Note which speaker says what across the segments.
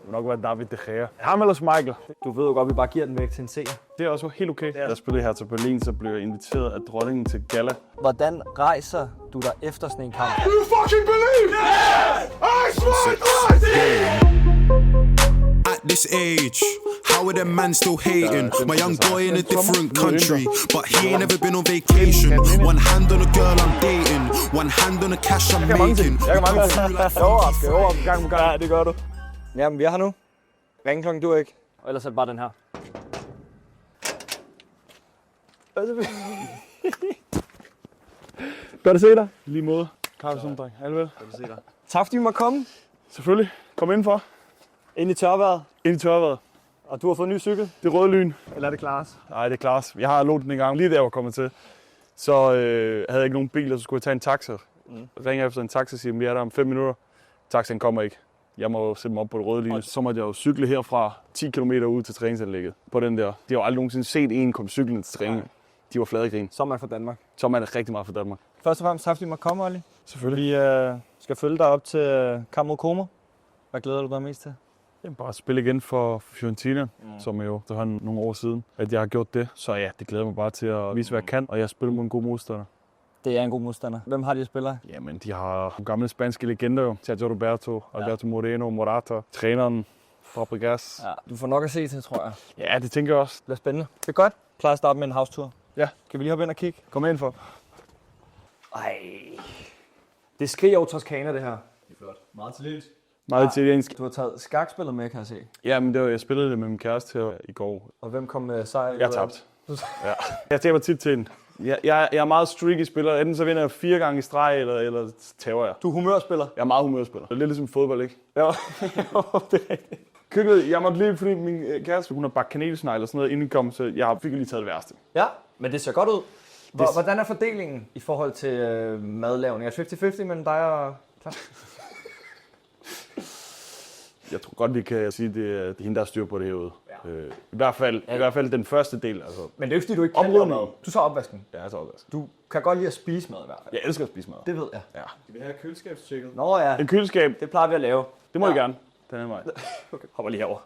Speaker 1: vil nok være David De Gea. Ham eller Michael.
Speaker 2: Du ved jo godt, vi bare giver den væk til en seer.
Speaker 1: Det er også helt okay. Da jeg spillede her til Berlin, så blev jeg inviteret af dronningen til gala.
Speaker 2: Hvordan rejser du dig efter sådan en kamp?
Speaker 3: You fucking believe? Yes! I swear to
Speaker 4: At this age, how are them man still hating? My young boy in a different country, but he ain't never been on vacation. One hand on a girl I'm dating, one hand on the cash I'm making.
Speaker 2: Jeg kan mange ting. Ja, det gør du. Jamen, vi er her nu. Ringeklokken du ikke. Og ellers er det bare den her. Godt at se dig.
Speaker 1: Lige måde. Carlsen, dreng. Alvel.
Speaker 2: Godt at se dig. Tak fordi vi måtte komme.
Speaker 1: Selvfølgelig. Kom indenfor.
Speaker 2: Ind i tørværet.
Speaker 1: Ind i tørværet.
Speaker 2: Og du har fået en ny cykel.
Speaker 1: Det røde lyn.
Speaker 2: Eller er det Klaas?
Speaker 1: Nej, det er Klaas. Jeg har lånt den en gang. Lige der jeg var kommet til. Så havde jeg ikke nogen bil, og så skulle jeg tage en taxa. Ringer efter en taxa og siger, at jeg er der om 5 minutter. Taxaen kommer ikke. Jeg må sætte mig op på det røde linje. Så måtte jeg jo cykle herfra 10 km ud til træningsanlægget. På den der. De har jo aldrig nogensinde set en komme cyklende til træning. De var flade i grin.
Speaker 2: Så er man fra Danmark.
Speaker 1: Så er man rigtig meget fra Danmark.
Speaker 2: Først og fremmest tak fordi du måtte komme, Olli.
Speaker 1: Selvfølgelig.
Speaker 2: Vi skal følge dig op til kamp mod Como. Hvad glæder du dig mest til?
Speaker 1: Jamen, bare spille igen for Fiorentina, som jo der har nogle år siden, at jeg har gjort det. Så ja, det glæder mig bare til at vise, hvad jeg kan, og jeg spiller mod en god modstander.
Speaker 2: Det er en god modstander. Hvem har de spillere?
Speaker 1: Jamen, de har nogle gamle spanske legender jo. Sergio Roberto, Alberto Moreno, Morata, træneren, Fabregas.
Speaker 2: Ja, du får nok at se til, tror jeg.
Speaker 1: Ja, det tænker jeg også.
Speaker 2: Det bliver spændende. Det er godt. Jeg plejer at starte med en house-tour.
Speaker 1: Ja.
Speaker 2: Kan vi lige hoppe ind og kigge?
Speaker 1: Kom ind for.
Speaker 2: Ej. Det skriger jo Toskana, det her. Det er flot. Meget italiensk.
Speaker 1: Meget italiensk.
Speaker 2: Du har taget skakspillet med, kan jeg se.
Speaker 1: Ja, men det var, jeg spillede det med min kæreste her i går.
Speaker 2: Og hvem kom med sejr?
Speaker 1: Jeg tabte. Ja. Jeg taber tit til hende. Jeg er meget streaky spiller. Enten så vinder jeg 4 gange i streg, eller taber jeg.
Speaker 2: Du er humørspiller?
Speaker 1: Jeg er meget humørspiller. Det er lidt ligesom fodbold, ikke?
Speaker 2: Ja, det er rigtigt.
Speaker 1: Køkkenet, jeg måtte lige, fordi min kæreste, hun har bagt kanelsnegle og sådan noget, inden den kom, så jeg fik lige taget det værste.
Speaker 2: Ja, men det ser godt ud. Hvordan er fordelingen i forhold til madlavning? Er det 50-50 mellem dig og Klaas?
Speaker 1: Jeg tror godt, vi kan sige, at det er hende, der styr på det herude. Ja. I hvert fald den første del. Altså.
Speaker 2: Men det er jo ikke, fordi du ikke kan lave mad. Du tager opvasken.
Speaker 1: Ja, jeg tager opvasken.
Speaker 2: Du kan godt lide at spise mad i hvert fald.
Speaker 1: Jeg elsker at spise mad.
Speaker 2: Det ved jeg.
Speaker 1: Ja.
Speaker 3: Skal vi have køleskabstjekket?
Speaker 2: Nå ja,
Speaker 1: En køleskab,
Speaker 2: det plejer vi at lave.
Speaker 1: det må I gerne. Den er mig.
Speaker 2: Okay.
Speaker 1: Hopper lige herover.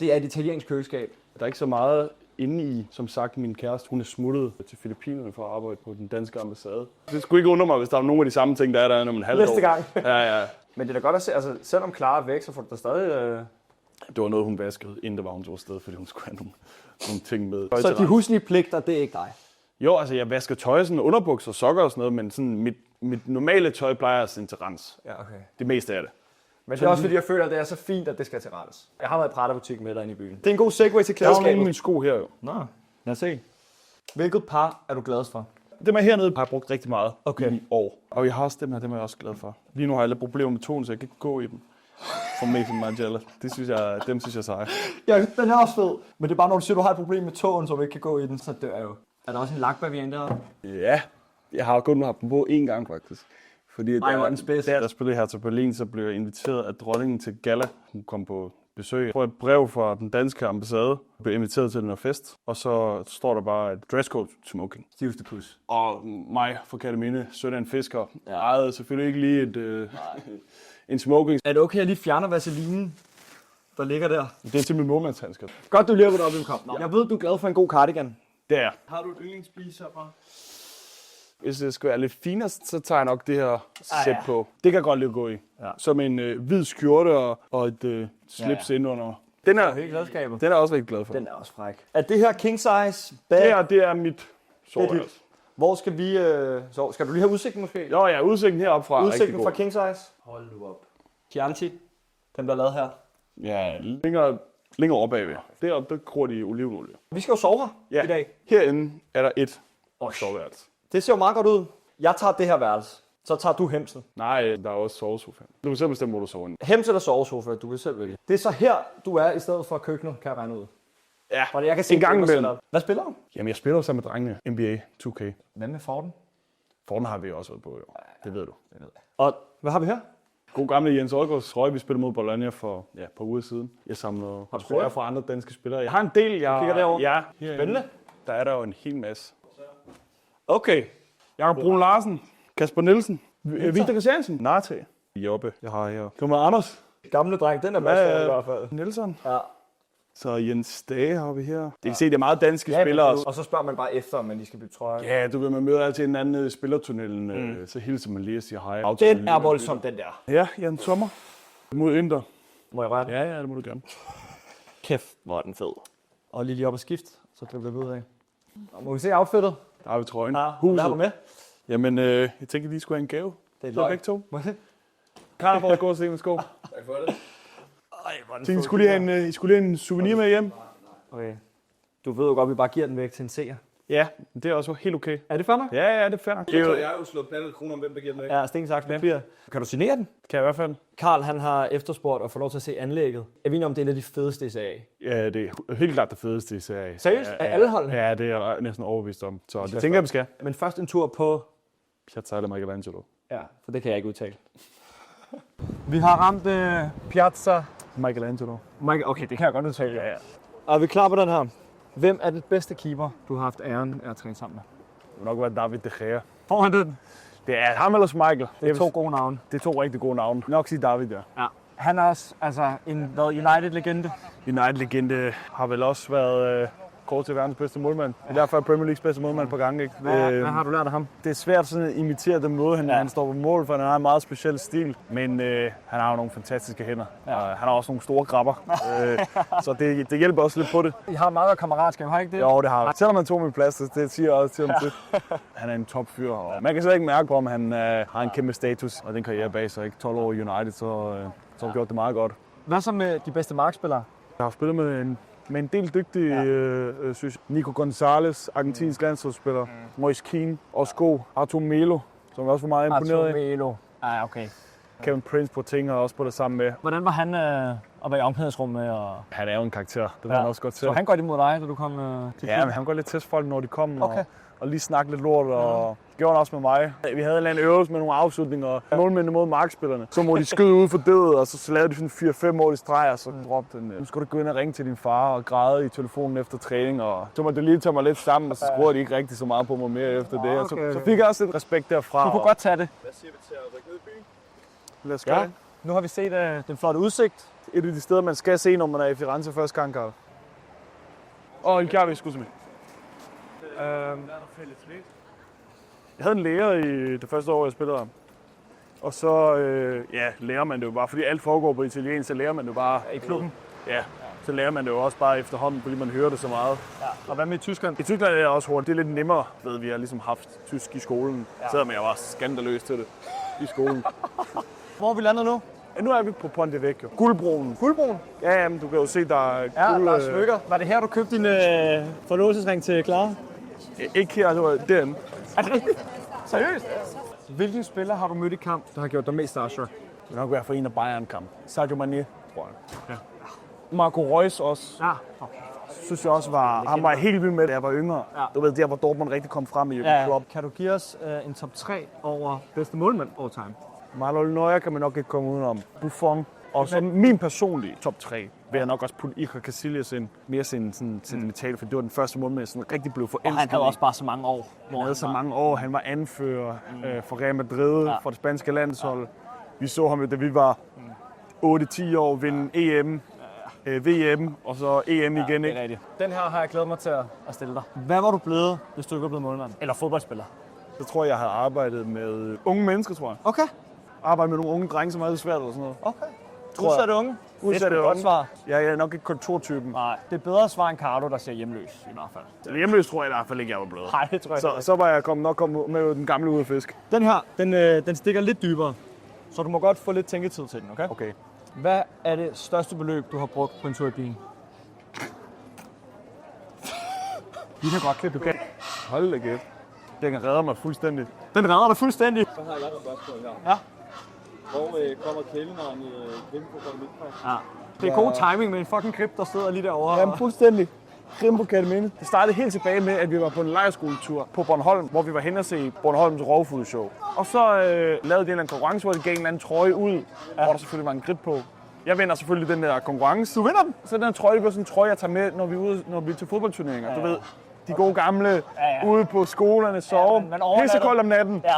Speaker 2: Det er et italiensk køleskab.
Speaker 1: Der er ikke så meget inde i, som sagt, min kæreste. Hun er smuttet til Filippinerne for at arbejde på den danske ambassade. Det skulle ikke undre mig, hvis der var nogle af de samme ting, der er der om en halv år.
Speaker 2: Næste gang.
Speaker 1: Ja.
Speaker 2: Men det er da godt at se, altså selvom Clara er væk, så får du da stadig...
Speaker 1: Det var noget, hun vaskede, inden der var hun tog afsted, fordi hun skulle have nogle ting med.
Speaker 2: Så de huslige pligter, det er ikke dig?
Speaker 1: Jo, altså jeg vasker tøj, sådan underbukser, sokker og sådan noget, men sådan mit normale tøj plejer at sende til rens.
Speaker 2: Ja, okay.
Speaker 1: Det meste af det.
Speaker 2: Men det er også fordi, jeg føler, at det er så fint, at det skal til rettes. Jeg har været i Prada-butik med derinde i byen. Det er en god segue til
Speaker 1: Der er jo
Speaker 2: klædeskabet.
Speaker 1: nogle af mine sko her jo.
Speaker 2: Nå, lad os se. Hvilket par er du gladest for?
Speaker 1: Dem her hernede har jeg brugt rigtig meget
Speaker 2: Okay.
Speaker 1: i år. Og jeg har også dem her, dem er jeg også glad for. Lige nu har jeg lidt problemer med tonen, så jeg kan ikke gå i dem. For Mason Margiela. Dem synes jeg er seje.
Speaker 2: Ja, den er også fed. Men det er bare, når du siger, du har et problem med tåen, så du ikke kan gå i den, så dør jeg jo. Er der også en lakvariant deroppe?
Speaker 1: Ja, jeg har kun haft dem på én gang faktisk. Fordi
Speaker 2: Ej, hvor er den spids.
Speaker 1: da jeg spillede her til Berlin, så blev jeg inviteret af dronningen til gala. Hun kom på besøg. Jeg får et brev fra den danske ambassade. Jeg blev inviteret til den her fest. Og så står der bare et dresscode smoking.
Speaker 2: Stivste pus.
Speaker 1: Og mig fra Katamine, søn af en fisker, ejede selvfølgelig ikke lige en smoking.
Speaker 2: Er det okay, at jeg lige fjerner vaselinen, der ligger der?
Speaker 1: Det er til min målmandshandsker.
Speaker 2: Godt, du lige har været oppe i kamp. Jeg ved, du er glad for en god cardigan.
Speaker 1: Det er.
Speaker 3: Har du et yndlingsspise herfra?
Speaker 1: Hvis det skal være lidt finest, så tager jeg nok det her sæt på. Det kan jeg godt lide at gå i. Ja. Som en hvid skjorte og et slips indenunder. Den er,
Speaker 2: Helt gladskabet.
Speaker 1: den er jeg også rigtig glad for.
Speaker 2: Den er også fræk. Er det her king size?
Speaker 1: Det er mit soveværelse.
Speaker 2: Hvor skal vi sove? Skal du lige have udsigten måske?
Speaker 1: Jo, ja, udsigten heroppe fra.
Speaker 2: Udsigten fra king size?
Speaker 3: Hold nu op.
Speaker 2: Chianti. Den bliver lavet her.
Speaker 1: Ja, længere oppe bagved. Deroppe, der gror de olivenolie.
Speaker 2: Vi skal jo sove her i dag.
Speaker 1: Herinde er der et soveværelse.
Speaker 2: Det ser jo meget godt ud. Jeg tager det her værelse. Så tager du Hemsel.
Speaker 1: Nej, der er også sovesofa. Du kan selv bestemme, hvor du sover inde.
Speaker 2: Hemsel eller sovesofa, du kan selv vælge. Det er så her, du er i stedet for køkkenet, kan jeg regne ud.
Speaker 1: Ja,
Speaker 2: Og jeg kan se,
Speaker 1: en gang
Speaker 2: det er
Speaker 1: imellem.
Speaker 2: Hvad spiller du?
Speaker 1: Jamen, jeg spiller jo sammen med drengene. NBA 2K.
Speaker 2: Hvad med Forden?
Speaker 1: Fortnite har vi også været på, jo. Det ved du.
Speaker 2: Og hvad har vi her?
Speaker 1: God gamle Jens Odgaards trøje, vi spillede mod Bologna for et par uger siden. Jeg samler trøjer fra andre danske spillere. Jeg har en del,
Speaker 2: kigger derovre.
Speaker 1: Ja,
Speaker 2: Spændende.
Speaker 1: Der er der jo en hel masse. Okay. Jakob Brun Larsen, Kasper Nielsen, Victor Christiansen, Narte, Jobbe, jeg har her. Kom med Anders,
Speaker 2: Gamle dreng, den er masser i hvert fald.
Speaker 1: Nielsen.
Speaker 2: Ja.
Speaker 1: Så Jens Dage har vi her. Det kan se, det er meget danske spillere.
Speaker 2: Og så spørger man bare efter, om man lige skal bytte trøje.
Speaker 1: Ja, du ved, man møder altid en anden i spillertunnelen, så hilser man lige og siger hej.
Speaker 2: Den er voldsom, den der.
Speaker 1: Ja, Jan Sommer. Mod Inter.
Speaker 2: Må jeg røre den?
Speaker 1: Ja, det må du gerne.
Speaker 2: Kæft, hvor er den fed. Og lige op og skift, så dribler vi ud af. Og må vi se outfittet?
Speaker 1: Der har vi trøjen.
Speaker 2: Ja, hvad har du med?
Speaker 1: Jamen, jeg tænkte, de skulle have en gave.
Speaker 2: Det er
Speaker 1: løgn. Begge to.
Speaker 2: Må jeg se?
Speaker 1: Karl får et godt se med sko.
Speaker 2: Tak for det. Ej, hvor er den
Speaker 1: I skulle lige have en souvenir med hjem.
Speaker 2: Okay. Du ved jo godt, at vi bare giver den væk til en seer.
Speaker 1: Ja, det er også helt okay.
Speaker 2: Er det fair nok?
Speaker 1: Ja, det er fair nok.
Speaker 5: Jeg har jo slået plattet kroner om, hvem der giver den væk.
Speaker 2: Ja, sten, saks, papir. Kan du signere den?
Speaker 1: Kan jeg i hvert fald.
Speaker 2: Karl, han har efterspurgt at få lov til at se anlægget. Er vi enige om, det er en af de fedeste i serie?
Speaker 1: Ja, det er helt klart det fedeste i serien.
Speaker 2: Seriøst? Af alle holdene?
Speaker 1: Ja, det er jeg næsten overbevist om. Så det tænker jeg, vi skal.
Speaker 2: Men først en tur på...
Speaker 1: Piazza eller Michelangelo.
Speaker 2: Ja, for det kan jeg ikke udtale. Vi har ramt Piazza.
Speaker 1: Michelangelo.
Speaker 2: Okay, det kan jeg godt udtale. Ja. Og er vi klar på den her? Hvem er den bedste keeper, du har haft æren af at træne sammen med?
Speaker 1: Det vil nok være David De Gea.
Speaker 2: Får han den?
Speaker 1: Det er ham eller Michael.
Speaker 2: Det er to gode navne.
Speaker 1: Det er to rigtig gode navne. Nok sige David, ja.
Speaker 2: Ja. Han er også en United-legende.
Speaker 1: United-legende har vel også været kort til verdens bedste målmand. Det er derfor Premier Leagues bedste målmand på gang. Ikke?
Speaker 2: Hvad har du lært af ham?
Speaker 1: Det er svært sådan at imitere den måde, han står på mål, for han har en meget speciel stil. Men han har jo nogle fantastiske hænder. Ja. Han har også nogle store grabber. Så det hjælper også lidt på det.
Speaker 2: I har meget kammeratskab, har I ikke det?
Speaker 1: Jo, det har jeg. Selvom han tog min plads, det siger jeg også til ham til. Han er en topfyr, og man kan slet ikke mærke på, om han har en kæmpe status og den karriere bag sig. Ikke? 12 år i United, så har han gjort det meget godt.
Speaker 2: Hvad så med de bedste markspillere?
Speaker 1: Jeg har spillet med en del dygtige, synes jeg. Nico Gonzalez, argentinsk landsholdsspiller. Moise Keane, Osco, Artur Melo, som jeg også var meget imponeret af.
Speaker 2: Artur Melo. Ja, okay.
Speaker 1: Kevin Prince Boateng har også på det samme med.
Speaker 2: Hvordan var han at være i omklædningsrummet? Og...
Speaker 1: Han er jo en karakter, det vil han også godt til.
Speaker 2: Så han går imod dig, da du kom til
Speaker 1: Ja, men han går lidt tæt folk, når de kom, og lige snakke lidt lort, og det gjorde han også med mig. Vi havde en eller anden øvelse med nogle afslutninger, målmændene mod markspillerne. Så må de skyde ud for dødet, og så lavede de sådan 4-5 mål i streg, og så råbte den, nu skal du gå ind og ringe til din far og græde i telefonen efter træning, og så måtte det lige tage mig lidt sammen, og så skruede de ikke rigtig så meget på mig mere efter det. Og så fik jeg også lidt respekt derfra.
Speaker 2: Du kunne godt tage det.
Speaker 5: Hvad siger vi til at rykke ned i byen?
Speaker 1: Lad os gøre det.
Speaker 2: Nu har vi set den flotte udsigt.
Speaker 1: Et af de steder, man skal se, når man er i Firenze første gang, Karl. Og il chiave, scusa me. Jeg havde en lærer i det første år, jeg spillede ham. Og så lærer man det jo bare, fordi alt foregår på italiensk, så lærer man det jo bare.
Speaker 2: I klubben?
Speaker 1: Ja, så lærer man det jo også bare efterhånden, fordi man hører det så meget.
Speaker 2: Ja. Og hvad med i Tyskland?
Speaker 1: I Tyskland er det også hurtigt. Det er lidt nemmere, ved vi har ligesom haft tysk i skolen. Ja. Selvom jeg var skandaløs til det i skolen.
Speaker 2: Hvor er vi landet nu?
Speaker 1: Ja, nu er vi på Ponte Vecchio. Guldbroen.
Speaker 2: Guldbroen?
Speaker 1: Ja, men du kan jo se, der er
Speaker 2: guld... Ja, der er smykker. Var det her, du købte din forlovelsesring til Clara?
Speaker 1: Ikke her, det var derinde.
Speaker 2: Er det rigtigt? Seriøst? Hvilken spiller har du mødt i kamp, der har gjort dig mest starstruck?
Speaker 1: Det vil nok være for en af Bayern-kamp. Sadio Mane, tror jeg. Ja. Marco Reus også.
Speaker 2: Ja, okay.
Speaker 1: Synes jeg også han var helt vild med, da jeg var yngre. Ja. Du ved, der hvor Dortmund rigtig kom frem i klub.
Speaker 2: Kan du give os en top 3 over bedste målmand all time?
Speaker 1: Manuel Neuer kan man nok ikke komme udenom. Buffon. Og så min personlige top 3 vil jeg nok også putte Iker Casillas ind. Mere sådan sentimental, for det var den første målmand, jeg sådan rigtig blev forelsket.
Speaker 2: Og han havde også bare så mange år.
Speaker 1: Han havde så mange år. Han var anfører for Real Madrid, for det spanske landshold. Vi så ham jo, da vi var 8-10 år, vinde EM, VM og så EM igen.
Speaker 2: Det er rigtigt. Den her har jeg glædet mig til at stille dig. Hvad var du blevet, hvis du ikke var blevet målmand? Eller fodboldspiller?
Speaker 1: Så tror jeg havde arbejdet med unge mennesker, tror jeg.
Speaker 2: Okay.
Speaker 1: Arbejde med nogle unge drenge, som er lidt svært eller sådan noget.
Speaker 2: Okay. Udsatte unge?
Speaker 1: Udsatte
Speaker 2: unge. Godt svar.
Speaker 1: Jeg er nok ikke kontortypen.
Speaker 2: Nej, det er bedre svar end Carlo, der siger hjemløs i hvert fald.
Speaker 1: Hjemløs tror jeg i hvert fald ikke, jeg var blevet.
Speaker 2: Nej, det tror jeg
Speaker 1: så var jeg nok kommet med den gamle ude af fisk.
Speaker 2: Den her, den stikker lidt dybere, så du må godt få lidt tænketid til den, okay?
Speaker 1: Okay.
Speaker 2: Hvad er det største beløb, du har brugt på en tur i bilen? Vi kan godt klippe det.
Speaker 1: Hold da kæft. Den redder mig fuldstændig.
Speaker 2: Den redder dig fuldstændig?
Speaker 5: Så har jeg lagt et spørgsmål her.
Speaker 2: Ja.
Speaker 5: Hvor kommer kælenavnet Grimbo fra Midtpark?
Speaker 2: Ja. Det er god timing med en fucking grip, der sidder lige derovre.
Speaker 1: Jamen fuldstændig. Grimbo Katamine. Det startede helt tilbage med, at vi var på en lejrskoletur på Bornholm, hvor vi var hen og se Bornholms rovfugl-show. Og så lavede de en eller anden konkurrence, hvor de gav en eller anden trøje ud, hvor der selvfølgelig var en grip på. Jeg vinder selvfølgelig den der konkurrence.
Speaker 2: Du vinder den?
Speaker 1: Så den trøje, det bliver sådan en trøje, jeg tager med, når vi er til fodboldturneringer. Du ved, de gode gamle, ude på skolerne, sove, pissekoldt om natten.
Speaker 2: Ja.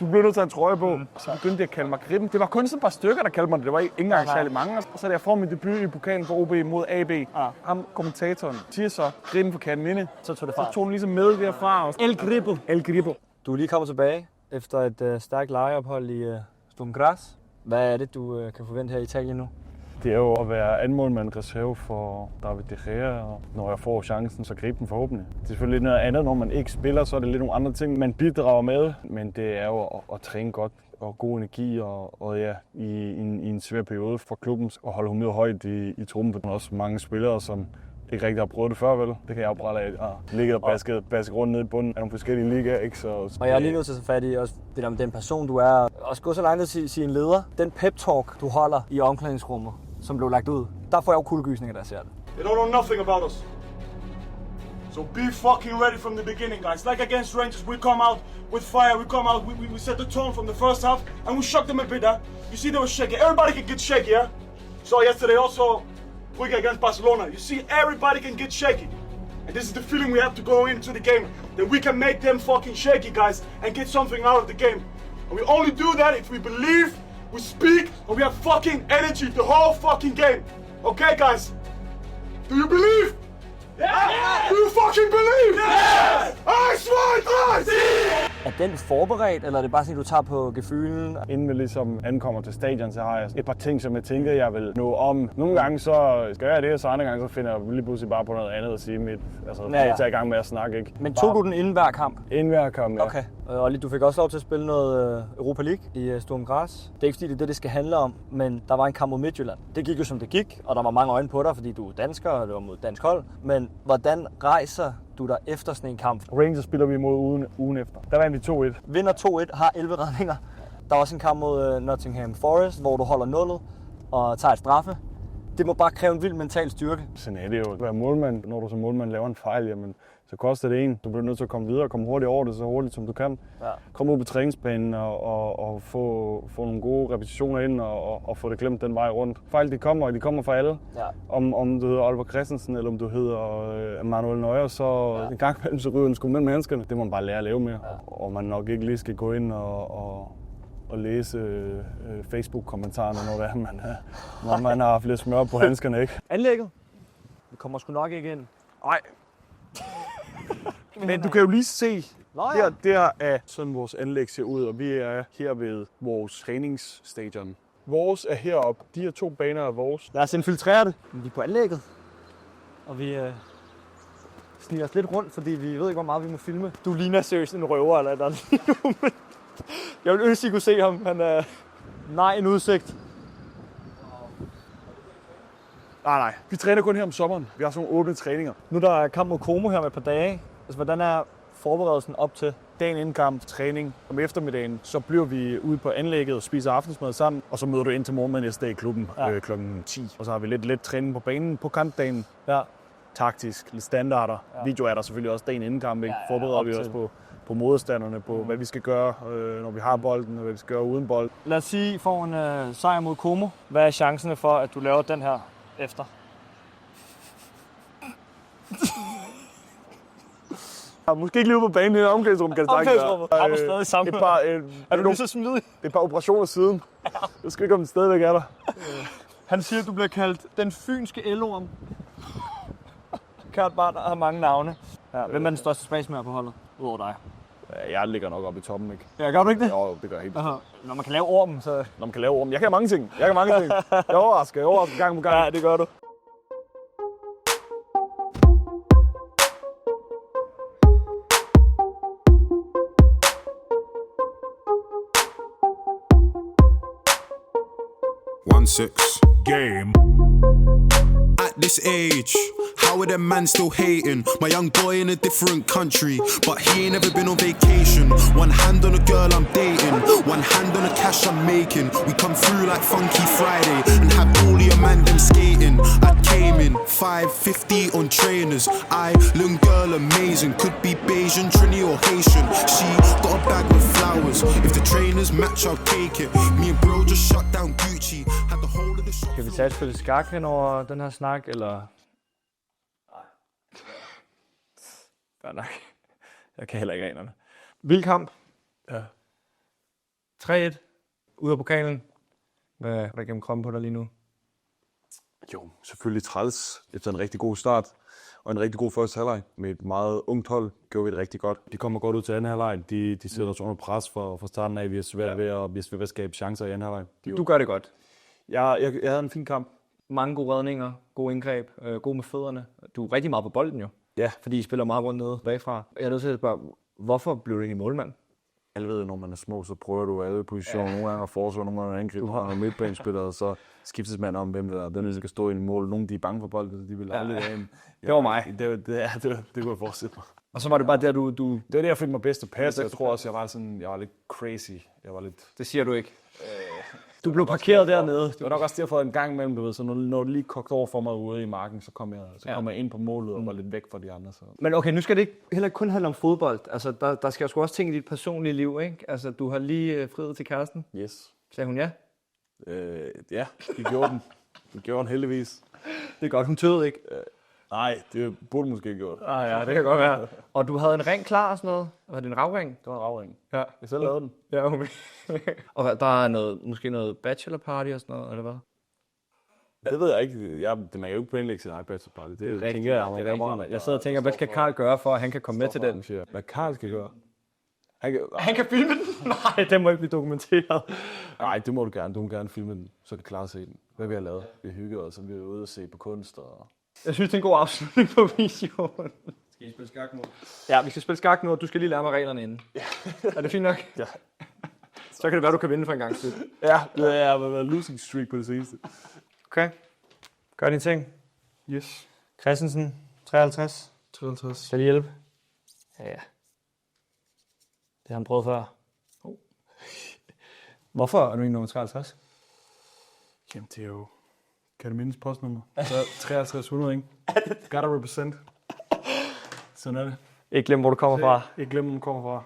Speaker 1: du blev nødt til at have en trøje på. Så begyndte de at kalde mig Gribben. Det var kun sådan et par stykker, der kaldte mig det. Det var ikke engang særlig mange. Og så da jeg får min debut i pokalen for OB mod AB, ham kommentatoren siger så, Gribben for Kerteminde.
Speaker 2: Så tog det fra.
Speaker 1: Så tog den ligesom med derfra.
Speaker 2: El Gribbo.
Speaker 1: El Gribbo.
Speaker 2: Du er lige kommet tilbage efter et stærkt lejeophold i Sturm Graz. Hvad er det, du kan forvente her i Italien nu?
Speaker 1: Det er jo at være anmålmand reserve for David De Gea, og når jeg får chancen, så gribe den forhåbentlig. Det er selvfølgelig lidt noget andet, når man ikke spiller, så er det lidt nogle andre ting, man bidrager med. Men det er jo at træne godt og god energi, og ja, i en svær periode for klubben at holde humøret højt i truppen. Der er også mange spillere, som ikke rigtig har prøvet det før, vel? Det kan jeg jo brælle af. Og ligget og basket rundt nede i bunden af nogle forskellige ligaer, ikke? Så
Speaker 2: og jeg er lige nødt til at tage fat i også det der med den person, du er. Også gå så langt at sige en leder. Den pep-talk, du holder i omklædningsrummet, som blev lagt ud, der får jeg jo kuldegysninger, der ser det.
Speaker 3: They don't know nothing about us. So be fucking ready from the beginning, guys. Like against Rangers, we come out with fire, we come out, we set the tone from the first half, and we shocked them a bit, huh? You see they were shaky. Everybody can get shaky, yeah? So yesterday also, against Barcelona, you see everybody can get shaky. And this is the feeling we have to go into the game, that we can make them fucking shaky, guys, and get something out of the game. And we only do that if we believe, we speak, and we have fucking energy the whole fucking game. Okay, guys? Do you believe? Yeah! Do you fucking believe? Yeah! I swear!
Speaker 2: Er den forberedt, eller er det bare sådan, at du tager på gefühlen?
Speaker 1: Inden vi ligesom ankommer til stadion, så har jeg et par ting, som jeg tænker, jeg vil nå om. Nogle gange så skal jeg det, og så andre gange så finder jeg lige pludselig bare på noget andet at sige mit. Altså, jeg tager i gang med at snakke, ikke?
Speaker 2: Men tog du den inden hver kamp?
Speaker 1: Inden hver kamp, ja.
Speaker 2: Okay. Og du fik også lov til at spille noget Europa League i Sturm Graz. Det er ikke fordi, det er det skal handle om, men der var en kamp mod Midtjylland. Det gik jo som det gik, og der var mange øjne på dig, fordi du er dansker, og det var mod dansk hold. Men hvordan rejser du der efter sådan en kamp?
Speaker 1: Rangers spiller vi imod ugen efter. Der vandt vi 2-1.
Speaker 2: Vinder 2-1, har 11 redninger. Der var også en kamp mod Nottingham Forest, hvor du holder nullet og tager et straffe. Det må bare kræve en vild mental styrke.
Speaker 1: Sådan er det jo. At være målmand, når du som målmand laver en fejl, jamen, så koster det en. Du bliver nødt til at komme videre og komme hurtigt over det, så hurtigt som du kan. Ja. Komme ud på træningsbanen og få nogle gode repetitioner ind og få det glemt den vej rundt. Fejl, de kommer fra alle. Ja. Om du hedder Oliver Christensen, eller om du hedder Manuel Neuer, så en gang imellem så ryger den sgu mellem menneskerne. Det må man bare lære at leve med. Ja. Og man nok ikke lige skal gå ind og læse Facebook-kommentarerne, når man har haft lidt smør på handskerne, ikke?
Speaker 2: Anlægget? Vi kommer sgu nok ikke ind.
Speaker 1: Nej. Men du kan jo lige se, der er sådan vores anlæg ser ud, og vi er her ved vores træningsstadion. Vores er heroppe. De her 2 baner er vores.
Speaker 2: Lad os infiltrere det. Vi er på anlægget, og vi sniger os lidt rundt, fordi vi ved ikke, hvor meget vi må filme. Du ligner seriøst en røver eller et eller andet. Jeg vil ønske, at I kunne se ham. Han er en udsigt.
Speaker 1: Nej. Vi træner kun her om sommeren. Vi har sådan nogle åbne træninger.
Speaker 2: Nu der er kamp mod Como her med et par dage. Altså, hvordan er forberedelsen op til?
Speaker 1: Dagen inden kamp, træning. Om eftermiddagen, så bliver vi ude på anlægget og spiser aftensmad sammen. Og så møder du ind til morgen med næste dag i klubben klokken 10. Og så har vi lidt træning på banen på kampdagen. Ja. Taktisk, lidt standarder. Ja. Video er der selvfølgelig også dagen inden kamp. Ikke? Forbereder vi os på modstanderne, på hvad vi skal gøre, når vi har bolden, og hvad vi skal gøre uden bold.
Speaker 2: Lad os sige, I får en sejr mod Como. Hvad er chancerne for, at du laver den her efter?
Speaker 1: Måske ikke lige ude på banen i omklædningsrummet, kan jeg
Speaker 2: snakke. Har du stadig sammen? Er du lige så smidig?
Speaker 1: Det er et par operationer siden. Jeg skal ikke, om den stadigvæk er der.
Speaker 2: Han siger, at du bliver kaldt den fynske elorm. Kært barn har mange navne. Ja, hvem er den største spacemager på holdet, udover dig?
Speaker 1: Jeg ligger nok oppe i toppen, ikke?
Speaker 2: Ja, gør du ikke det?
Speaker 1: Jo, det gør jeg helt.
Speaker 2: Når man kan lave ormen, så...
Speaker 1: Når man kan lave ormen. Jeg kan mange ting. Jeg overrasker gang på gang.
Speaker 2: Ja, det gør du.
Speaker 4: Game. At this age, how are them man still hating? My young boy in a different country, but he ain't never been on vacation. One hand on a girl I'm dating, one hand on the cash I'm making. We come through like Funky Friday and have all your man them skating. I came in 550 on trainers. Little girl amazing, could be Bayesian, Trini or Haitian. She got a bag with flowers. If the trainers match, I'll take it. Me and bro just shut down Gucci. Had the whole of the shop.
Speaker 2: Skal vi tage et spil skak hen over den her snak, eller? Nej. Fair nok. Jeg kan heller ikke reglerne. Vild kamp.
Speaker 1: Ja.
Speaker 2: 3-1. Ude af pokalen. Hvad er der gennem kroppen på dig lige nu?
Speaker 1: Jo, selvfølgelig træls efter en rigtig god start. Og en rigtig god første halvleg. Med et meget ungt hold gjorde vi det rigtig godt. De kommer godt ud til anden halvleg. De sætter os under pres fra starten af. Vi er svært ved at skabe chancer i anden halvleg.
Speaker 2: Du gør det godt.
Speaker 1: Jeg havde en fin kamp.
Speaker 2: Mange gode redninger, gode indgreb, god med fødderne. Du er rigtig meget på bolden jo.
Speaker 1: Ja.
Speaker 2: Fordi I spiller meget rundt nede bagfra. Jeg er nødt til at spørge, hvorfor blev du egentlig målmand?
Speaker 1: Alle ved, når man er små, så prøver du alle positioner. Nogle gange at forsvare, nogle gange at angribe. Du har nogle midtbanespillere, så skiftes man om, hvem der skal stå i mål. Nogle de er bange for bolden, så de vil aldrig have en.
Speaker 2: Det var mig.
Speaker 1: Det kunne jeg forestille mig.
Speaker 2: Og så var det bare der, du...
Speaker 1: Det var der, jeg fik mig bedst at passe. Jeg tror også, jeg var lidt crazy.
Speaker 2: Det siger du ikke. Du blev parkeret dernede.
Speaker 1: Det var nok også derfor en gang imellem, du ved, så når du lige kogte over for mig ude i marken, så kom jeg ind på målet og var lidt væk fra de andre. Så.
Speaker 2: Men okay, nu skal det ikke heller kun handle om fodbold. Altså, der skal jo sgu også ting i dit personlige liv, ikke? Altså, du har lige friet til kæresten.
Speaker 1: Yes.
Speaker 2: Sagde hun ja?
Speaker 1: Ja, det gjorde den. Det gjorde den heldigvis.
Speaker 2: Det er godt, hun tøvede ikke.
Speaker 1: Nej, det burde måske ikke gjort.
Speaker 2: Ja, det kan godt være. Og du havde en ring klar og sådan noget? Var det en ravring?
Speaker 1: Det var en ravring.
Speaker 2: Ja.
Speaker 1: Jeg selv lavede den.
Speaker 2: Ja, okay. Og der er måske noget bachelor party og sådan noget, eller hvad?
Speaker 1: Det ved jeg ikke. Man kan jo ikke planlægge sin egen bachelor party. Det
Speaker 2: Rigtigt.
Speaker 1: tænker jeg.
Speaker 2: Jeg sidder og tænker, hvad skal Karl gøre, for at han kan komme med til den?
Speaker 1: Hvad Karl skal gøre?
Speaker 2: Han kan filme den? Nej, den må ikke blive dokumenteret.
Speaker 1: Nej, det må du gerne. Du må gerne filme den, så kan Clara se den. Hvad vi har lavet? Vi hygger os, og vi er ude og se på kunst. Og...
Speaker 2: Jeg synes, det er en god afslutning på videoen.
Speaker 5: Skal I spille skak nu?
Speaker 2: Ja, vi skal spille skak nu, og du skal lige lære mig reglerne inden. Er det fint nok?
Speaker 1: Ja.
Speaker 2: Så kan det være, du kan vinde for en gang til.
Speaker 1: Ja, jeg har været losing streak på det seneste.
Speaker 2: Okay. Gør din ting.
Speaker 1: Yes.
Speaker 2: Christensen, 53.
Speaker 1: 53.
Speaker 2: Skal jeg lige hjælpe? Ja. Det har han prøvet før. Hvorfor er du ikke nummer 53?
Speaker 1: Jamen, det er jo... Kan du mindes postnummer? Så 5300, ikke? Gotta represent. Sådan er det.
Speaker 2: Ikke glem, hvor du kommer fra.
Speaker 1: Ikke glem, hvor du kommer fra.